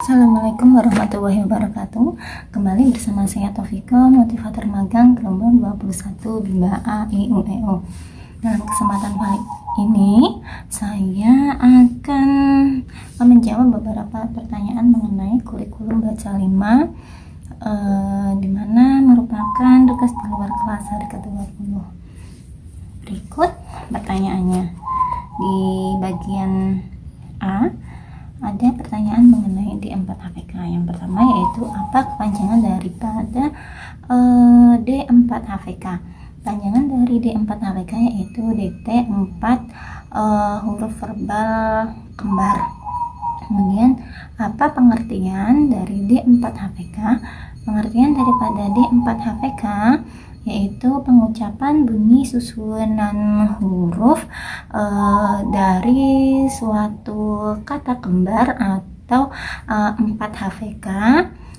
Assalamualaikum warahmatullahi wabarakatuh. Kembali bersama saya Taufika, motivator magang gelombang 21 Bimba A I U E O. Dalam kesempatan kali ini saya akan menjawab beberapa pertanyaan mengenai kurikulum baca 5 di mana merupakan tugas di luar kelas hari ke-20. Berikut pertanyaannya. Di bagian A ada pertanyaan mengenai D4 HVK. Yang pertama yaitu apa kepanjangan daripada D4 HVK. Panjangan dari D4 HVK yaitu DT4 huruf verbal kembar. Kemudian apa pengertian dari D4 HVK? Pengertian daripada D4 HVK yaitu pengucapan bunyi susunan huruf dari suatu kata kembar atau 4 HVK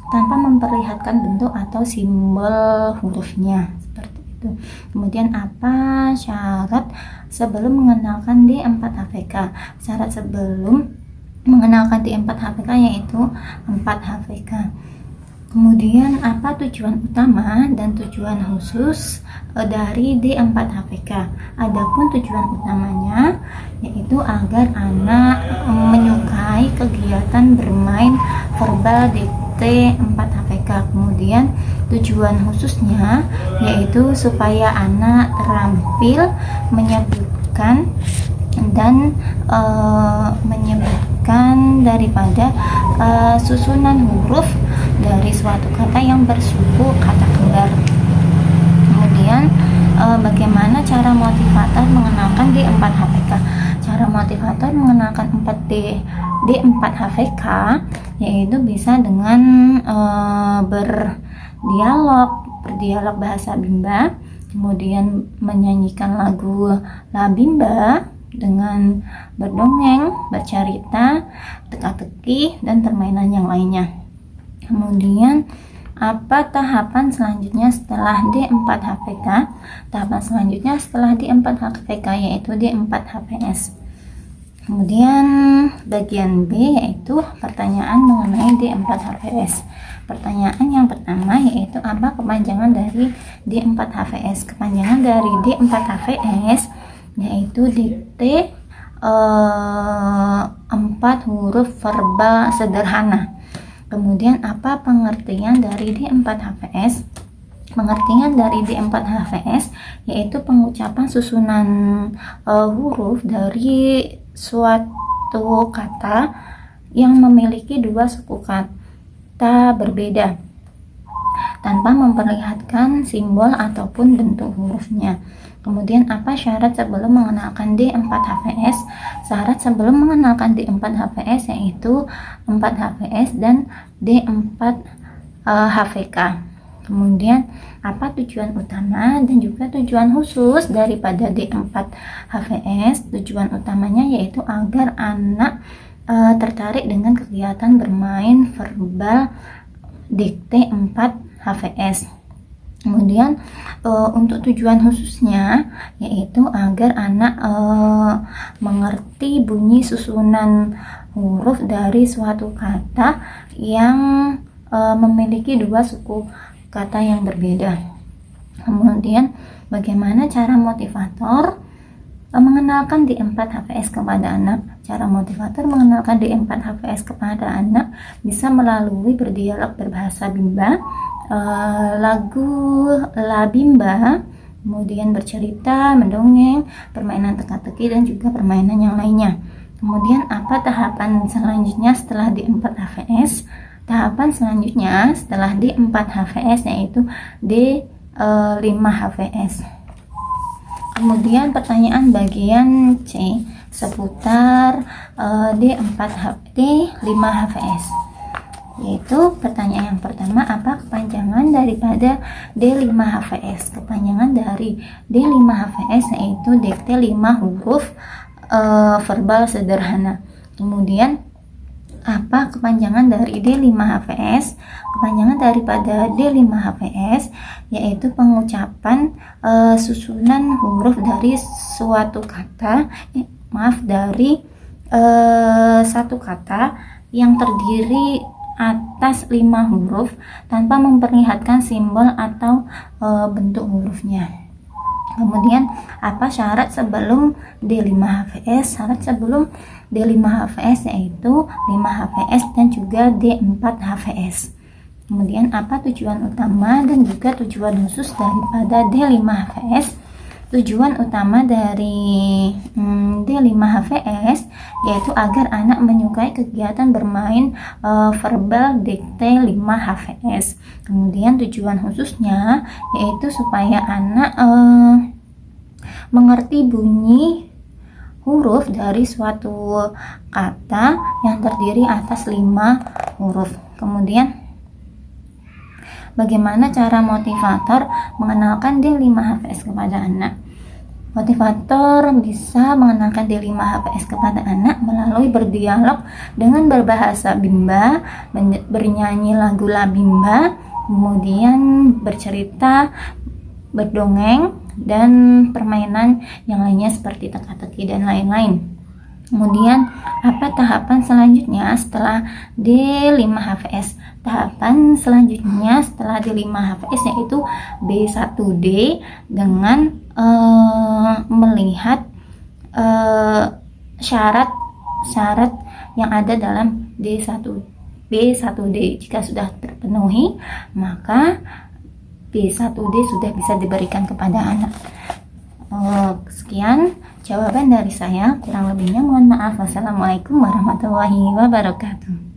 tanpa memperlihatkan bentuk atau simbol hurufnya, seperti itu. Kemudian apa syarat sebelum mengenalkan D4 HVK? Syarat sebelum mengenalkan D4 HVK yaitu 4 HVK. Kemudian apa tujuan utama dan tujuan khusus dari D4 HVK? Adapun tujuan utamanya yaitu agar anak menyukai kegiatan bermain verbal DT4 HVK. Kemudian tujuan khususnya yaitu supaya anak terampil menyebutkan dan menyebutkan daripada susunan huruf dari suatu kata yang bersuku kata kembar. Kemudian bagaimana cara motivator mengenalkan D4 HVK? Cara motivator mengenalkan D4 HVK yaitu bisa dengan berdialog bahasa Bimba, kemudian menyanyikan lagu La Bimba dengan berdongeng, bercerita, teka-teki, dan permainan yang lainnya. Kemudian apa tahapan selanjutnya setelah D4 HVK? Tahapan selanjutnya setelah D4 HVK yaitu D4 HVS. Kemudian bagian B yaitu pertanyaan mengenai D4 HVS. Pertanyaan yang pertama yaitu apa kepanjangan dari D4 HVS? Kepanjangan dari D4 HVS yaitu DT 4 huruf verbal sederhana. Kemudian apa pengertian dari D4 HVS? Pengertian dari D4 HVS yaitu pengucapan susunan huruf dari suatu kata yang memiliki dua suku kata berbeda tanpa memperlihatkan simbol ataupun bentuk hurufnya. Kemudian apa syarat sebelum mengenalkan D4 HVS? Syarat sebelum mengenalkan D4 HVS yaitu 4 HVS dan D4 HVK. Kemudian apa tujuan utama dan juga tujuan khusus daripada D4 HVS? Tujuan utamanya yaitu agar anak tertarik dengan kegiatan bermain verbal dikte 4 HVS. Kemudian untuk tujuan khususnya yaitu agar anak mengerti bunyi susunan huruf dari suatu kata yang memiliki dua suku kata yang berbeda. Kemudian bagaimana cara motivator mengenalkan D4 HVS kepada anak? Cara motivator mengenalkan D4 HVS kepada anak bisa melalui berdialog berbahasa Bimba, lagu La Bimba, kemudian bercerita, mendongeng, permainan teka-teki, dan juga permainan yang lainnya. Kemudian apa tahapan selanjutnya setelah D4 HVS? Tahapan selanjutnya setelah D4 HVS yaitu D5 HVS. Kemudian pertanyaan bagian C seputar D5 HVS. Yaitu pertanyaan yang pertama, apa kepanjangan daripada D5 HVS? Kepanjangan dari D5 HVS yaitu DT 5 huruf verbal sederhana. Kemudian apa kepanjangan dari D5 HVS? Kepanjangan daripada D5 HVS yaitu pengucapan susunan huruf dari suatu kata, dari satu kata yang terdiri atas 5 huruf tanpa memperlihatkan simbol atau bentuk hurufnya. Kemudian apa syarat sebelum D5HVS? Syarat sebelum D5HVS yaitu 5HVS dan juga D4HVS. Kemudian apa tujuan utama dan juga tujuan khusus daripada D5HVS? Tujuan utama dari D5HVS yaitu agar anak menyukai kegiatan bermain verbal dikte 5HVS. Kemudian tujuan khususnya yaitu supaya anak mengerti bunyi huruf dari suatu kata yang terdiri atas 5 huruf. Kemudian bagaimana cara motivator mengenalkan D5HVS kepada anak? Motivator bisa mengenalkan D5HVS kepada anak melalui berdialog dengan berbahasa Bimba, bernyanyi lagu La Bimba, kemudian bercerita, berdongeng, dan permainan yang lainnya seperti teka-teki dan lain-lain. Kemudian apa tahapan selanjutnya setelah D5HVS? Tahapan selanjutnya setelah D5HVS yaitu B1D dengan melihat syarat-syarat yang ada dalam B1D. Jika sudah terpenuhi, maka B1D sudah bisa diberikan kepada anak. Sekian jawaban dari saya, kurang lebihnya mohon maaf. Wassalamualaikum warahmatullahi wabarakatuh.